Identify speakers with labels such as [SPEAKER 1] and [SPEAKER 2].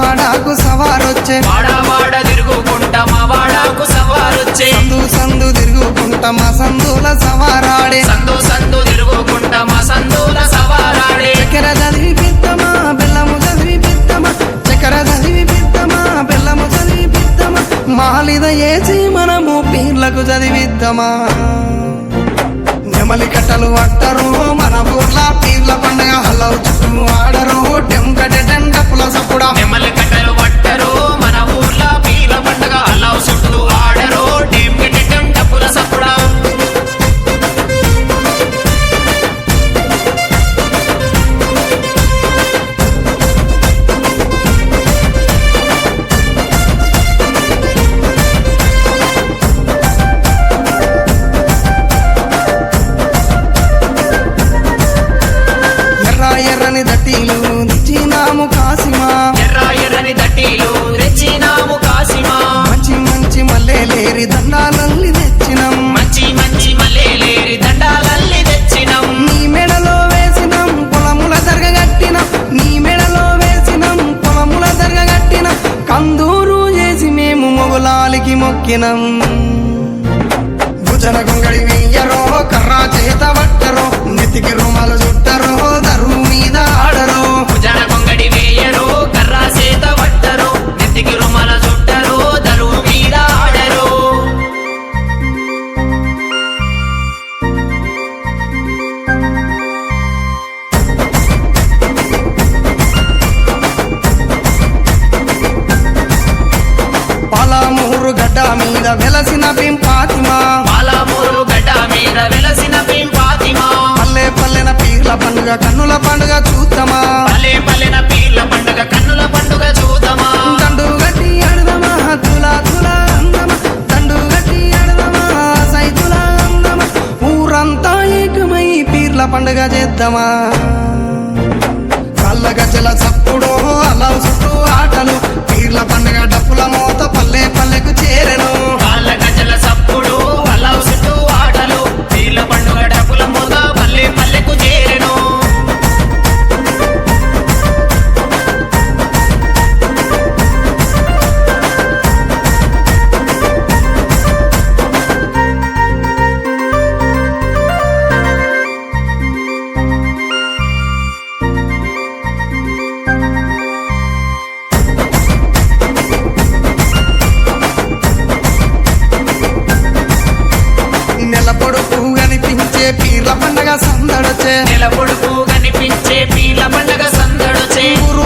[SPEAKER 1] వాడాకు సవారొచ్చే
[SPEAKER 2] వాడ తిరుగుకుంటా మా వాడాకు సవారొచ్చే
[SPEAKER 1] సందు సందు తిరుగుకుంటా మా సందుల సవారాడే
[SPEAKER 2] సందు తిరుగుకుంటా మా సందుల సవారాడే
[SPEAKER 1] చక్కెర చదివి పిత్తమా బెల్లము చదివి పిత్తమా చక్కెర చదివి పిత్తమా బెల్లము చదివి పిత్తమా మాలిద ఏసి మనము పీర్లకు చదివిద్దామా నెమలి కట్టలు పట్టరు మన ఊర్ల పీర్ల పండుగ హలవు చుట్టూ ఆడరు టెంకటె డప్పుల సప్పుడా
[SPEAKER 2] నెమలి కట్టలు పట్టరు మన ఊర్ల పీల పండుగ అల్లావు చుట్టూ ఆడరు టెంకెటెం డప్పుల సప్పుడా
[SPEAKER 1] ఎర్ర ఎర్రని దట్టీలు తెచ్చినాము కాసిమా
[SPEAKER 2] ఎర్రని దట్టీలు రెచ్చినాము కాసిమా
[SPEAKER 1] మంచి మంచి మల్లెలేరి దండాలల్లి తెచ్చినాం
[SPEAKER 2] మంచి మల్లేలేరి దండాలల్లి తెచ్చినం
[SPEAKER 1] నీ మెడలో వేసినాం పొలముల దర్గగట్టినాం నీ మెడలో వేసినాం పొలముల దర్గగట్టినాం కందూరు చేసి మేము మొగులాలికి మొక్కినం భుజన గొంగడి వెయ్యరో కర్రా చేత పట్టరో నెత్తికి రుమాలు చుట్టరో దరువు మీద ఆడరో
[SPEAKER 2] భుజన కొంగడి వేయరు కర్రా సేత పట్టరు నెత్తికి రుమాల చుట్టరు దరువు మీద ఆడరు
[SPEAKER 1] పాలమూరు గడ్డ మీద వెలసిన పింపాతిమా
[SPEAKER 2] పాలమూరు గడ్డ మీద వెలసిన పింపాతిమా
[SPEAKER 1] పల్లె పల్లెన పీర్ల పండుగ కన్నుల పండుగ చూద్దామా
[SPEAKER 2] పల్లెన పీర్ల పండుగ కన్నుల పండుగ చూద్దామా
[SPEAKER 1] దండు గట్టి ఆడదమా తులా తులా అందమా దండు గట్టి ఆడదమా సైతులా అందమా ఊరంతా ఏకమై పీర్ల పండుగ చేద్దామా కళ్ళ గజ్జల చప్పుడు అలా చుట్టూ ఆటలు పీర్ల పండుగ డప్పుల మోత పల్లె పల్లెకు చేరెను
[SPEAKER 2] కాళ్ళ గజల సప్పుడు అల్లావు చుట్టూ ఆటలు పీర్ల పండుగ డప్పుల మోత పల్లెకు చేరెను
[SPEAKER 1] నెల పొడుపు కనిపించే పీర్ల పండుగ సందడొచ్చే
[SPEAKER 2] నెల పొడుపు కనిపించే పీర్ల పండుగ సందడొచ్చే
[SPEAKER 1] ఊరు